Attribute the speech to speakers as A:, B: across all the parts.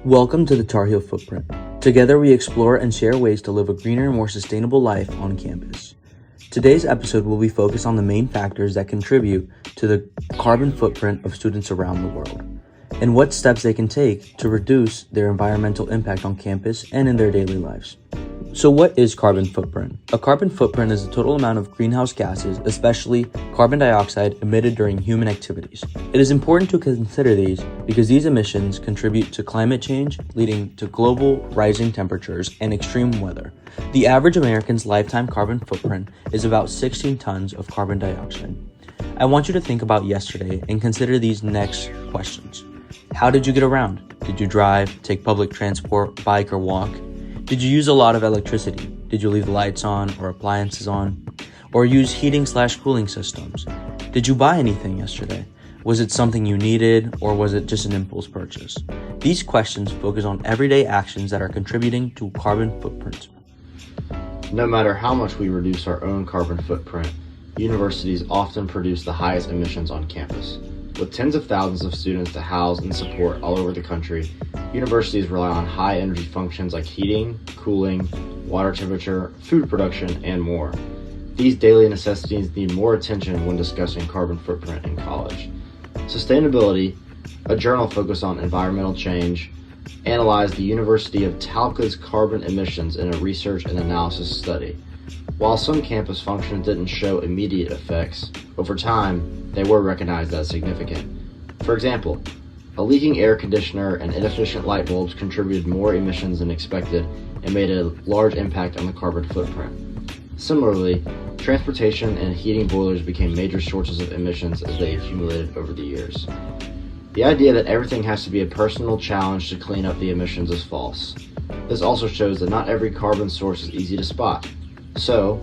A: Welcome to the Tarheel Footprint. Together we explore and share ways to live a greener, more sustainable life on campus. Today's episode will be focused on the main factors that contribute to the carbon footprint of students around the world, and what steps they can take to reduce their environmental impact on campus and in their daily lives. So what is carbon footprint? A carbon footprint is the total amount of greenhouse gases, especially carbon dioxide, emitted during human activities. It is important to consider these because these emissions contribute to climate change, leading to global rising temperatures and extreme weather. The average American's lifetime carbon footprint is about 16 tons of carbon dioxide. I want you to think about yesterday and consider these next questions. How did you get around? Did you drive, take public transport, bike, or walk? Did you use a lot of electricity? Did you leave the lights on or appliances on? Or use heating/cooling systems? Did you buy anything yesterday? Was it something you needed, or was it just an impulse purchase? These questions focus on everyday actions that are contributing to carbon footprint.
B: No matter how much we reduce our own carbon footprint, universities often produce the highest emissions on campus. With tens of thousands of students to house and support all over the country, universities rely on high energy functions like heating, cooling, water temperature, food production, and more. These daily necessities need more attention when discussing carbon footprint in college. Sustainability, a journal focused on environmental change, analyzed the University of Talca's carbon emissions in a research and analysis study. While some campus functions didn't show immediate effects, over time, they were recognized as significant. For example, a leaking air conditioner and inefficient light bulbs contributed more emissions than expected and made a large impact on the carbon footprint. Similarly, transportation and heating boilers became major sources of emissions as they accumulated over the years. The idea that everything has to be a personal challenge to clean up the emissions is false. This also shows that not every carbon source is easy to spot. So,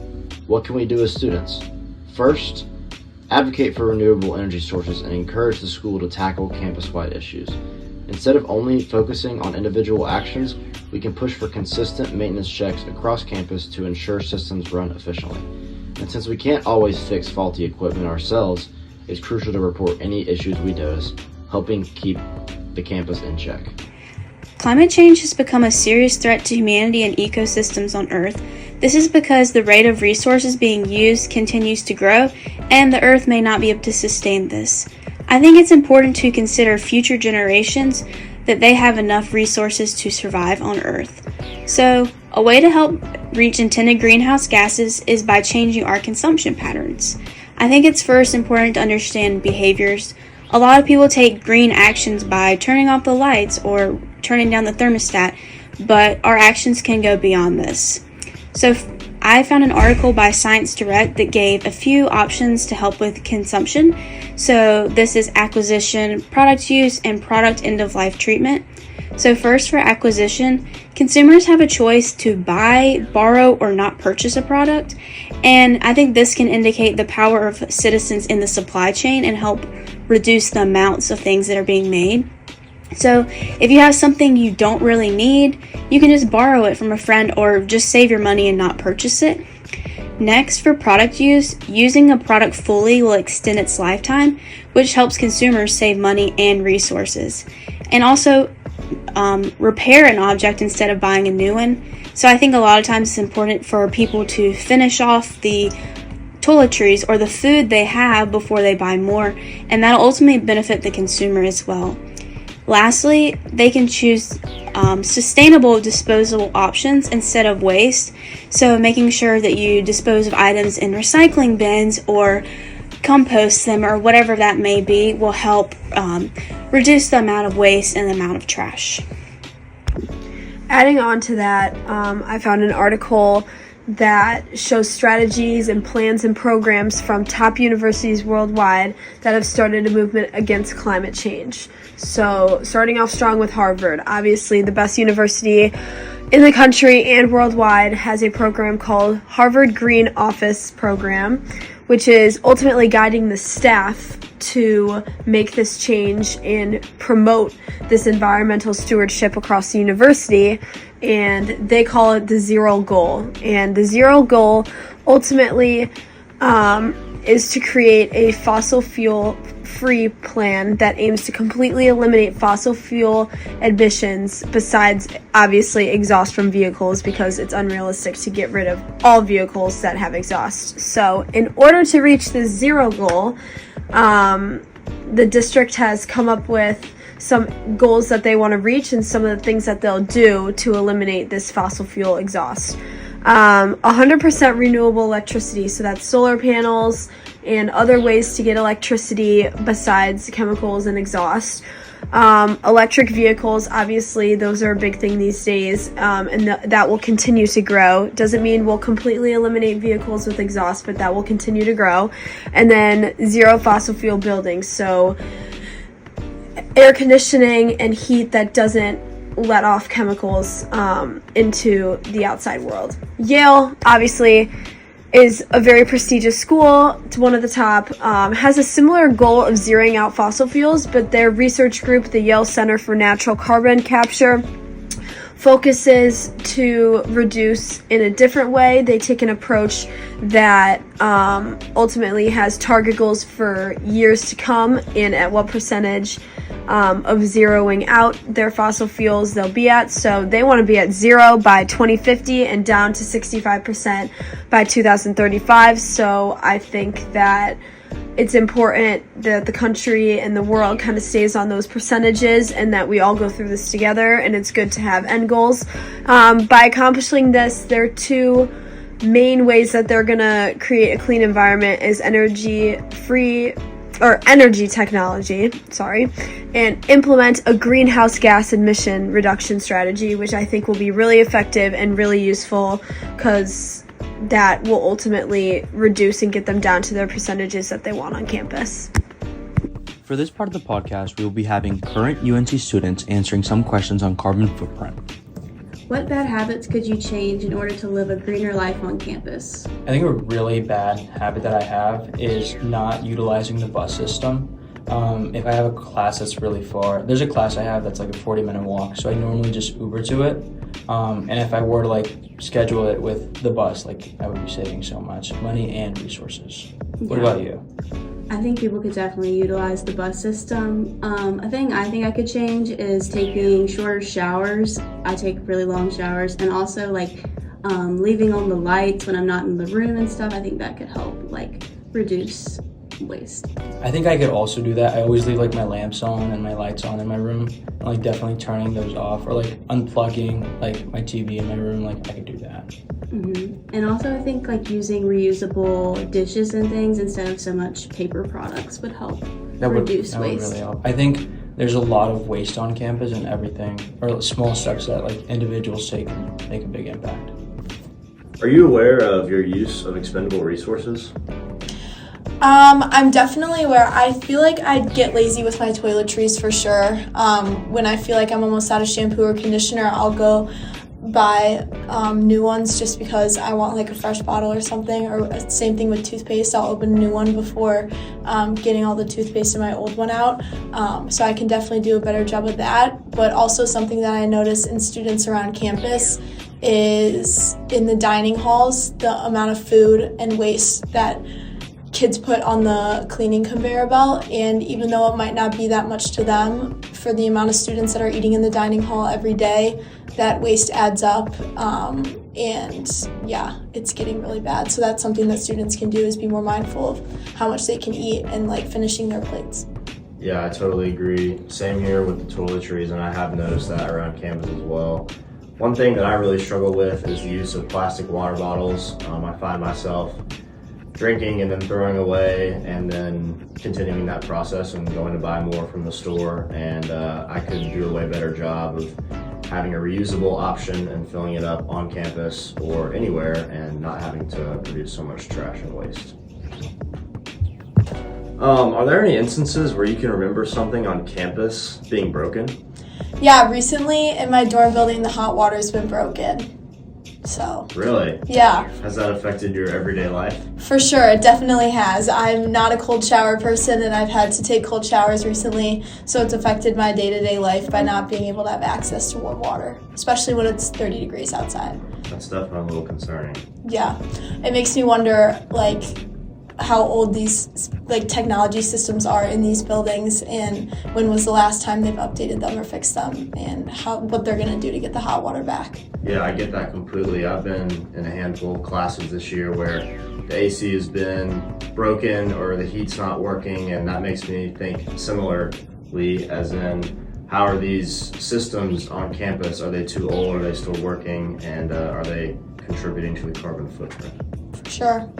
B: what can we do as students? First, advocate for renewable energy sources and encourage the school to tackle campus-wide issues. Instead of only focusing on individual actions, we can push for consistent maintenance checks across campus to ensure systems run efficiently. And since we can't always fix faulty equipment ourselves, it's crucial to report any issues we notice, helping keep the campus in check.
C: Climate change has become a serious threat to humanity and ecosystems on Earth. This is because the rate of resources being used continues to grow, and the Earth may not be able to sustain this. I think it's important to consider future generations that they have enough resources to survive on Earth. So, a way to help reach intended greenhouse gases is by changing our consumption patterns. I think it's first important to understand behaviors. A lot of people take green actions by turning off the lights or turning down the thermostat, but our actions can go beyond this. So I found an article by Science Direct that gave a few options to help with consumption. So this is acquisition, product use, and product end-of-life treatment. So first, for acquisition, consumers have a choice to buy, borrow, or not purchase a product. And I think this can indicate the power of citizens in the supply chain and help reduce the amounts of things that are being made. So if you have something you don't really need, you can just borrow it from a friend or just save your money and not purchase it. Next, for product use, using a product fully will extend its lifetime, which helps consumers save money and resources. And also, repair an object instead of buying a new one. So I think a lot of times it's important for people to finish off the toiletries or the food they have before they buy more, and that'll ultimately benefit the consumer as well. Lastly, they can choose sustainable disposable options instead of waste. So making sure that you dispose of items in recycling bins or compost them or whatever that may be will help reduce the amount of waste and the amount of trash.
D: Adding on to that, I found an article that shows strategies and plans and programs from top universities worldwide that have started a movement against climate change. So starting off strong with Harvard, obviously the best university in the country and worldwide, has a program called Harvard Green Office Program, which is ultimately guiding the staff to make this change and promote this environmental stewardship across the university, and they call it the Zero Goal. And the Zero Goal ultimately is to create a fossil fuel free plan that aims to completely eliminate fossil fuel emissions, besides obviously exhaust from vehicles, because it's unrealistic to get rid of all vehicles that have exhaust. So in order to reach this zero goal, the district has come up with some goals that they want to reach and some of the things that they'll do to eliminate this fossil fuel exhaust. 100% renewable electricity, so that's solar panels and other ways to get electricity besides chemicals and exhaust. Electric vehicles, obviously, those are a big thing these days, and that will continue to grow. Doesn't mean we'll completely eliminate vehicles with exhaust, but that will continue to grow. And then zero fossil fuel buildings, so air conditioning and heat that doesn't let off chemicals into the outside world. Yale, obviously, is a very prestigious school. It's one of the top, has a similar goal of zeroing out fossil fuels, but their research group, the Yale Center for Natural Carbon Capture, focuses to reduce in a different way. They take an approach that ultimately has target goals for years to come and at what percentage of zeroing out their fossil fuels they'll be at. So they want to be at zero by 2050 and down to 65% by 2035. So I think that it's important that the country and the world kind of stays on those percentages and that we all go through this together, and it's good to have end goals. By accomplishing this, there are two main ways that they're going to create a clean environment is energy technology, and implement a greenhouse gas emission reduction strategy, which I think will be really effective and really useful, because that will ultimately reduce and get them down to their percentages that they want on campus.
A: For this part of the podcast, we will be having current UNC students answering some questions on carbon footprint.
C: What bad habits could you change in order to live a greener life on campus?
E: I think a really bad habit that I have is not utilizing the bus system. If I have a class that's really far, there's a class I have that's like a 40-minute walk, so I normally just Uber to it. And if I were to schedule it with the bus, I would be saving so much money and resources. What about you?
C: I think people could definitely utilize the bus system. A thing I think I could change is taking shorter showers. I take really long showers, and also leaving on the lights when I'm not in the room and stuff. I think that could help reduce waste.
E: I think I could also do that. I always leave my lamps on and my lights on in my room, and definitely turning those off, or unplugging my TV in my room. I could do that.
C: Mm-hmm. And also I think using reusable dishes and things instead of so much paper products would help reduce waste.
E: Would really help. I think there's a lot of waste on campus, and everything, or small steps that individuals take can make a big impact.
B: Are you aware of your use of expendable resources?
F: I'm definitely aware. I feel like I'd get lazy with my toiletries for sure. When I feel like I'm almost out of shampoo or conditioner, I'll go buy new ones just because I want a fresh bottle or something. Or same thing with toothpaste. I'll open a new one before getting all the toothpaste in my old one out. So I can definitely do a better job of that. But also something that I notice in students around campus is in the dining halls, the amount of food and waste that kids put on the cleaning conveyor belt. And even though it might not be that much to them, for the amount of students that are eating in the dining hall every day, that waste adds up, and it's getting really bad. So that's something that students can do, is be more mindful of how much they can eat and finishing their plates.
B: Yeah, I totally agree. Same here with the toiletries, and I have noticed that around campus as well. One thing that I really struggle with is the use of plastic water bottles. I find myself drinking and then throwing away, and then continuing that process and going to buy more from the store. And I could do a way better job of having a reusable option and filling it up on campus or anywhere, and not having to produce so much trash and waste. Are there any instances where you can remember something on campus being broken?
F: Yeah, recently in my dorm building, the hot water's been broken. So.
B: Really?
F: Yeah.
B: Has that affected your everyday life?
F: For sure, it definitely has. I'm not a cold shower person, and I've had to take cold showers recently, so it's affected my day-to-day life by not being able to have access to warm water, especially when it's 30 degrees outside.
B: That's definitely a little concerning.
F: Yeah. It makes me wonder, how old these like technology systems are in these buildings, and when was the last time they've updated them or fixed them, and what they're going to do to get the hot water back.
B: Yeah, I get that completely. I've been in a handful of classes this year where the AC has been broken or the heat's not working, and that makes me think similarly, as in, how are these systems on campus? Are they too old? Are they still working? And are they contributing to the carbon footprint?
F: For sure.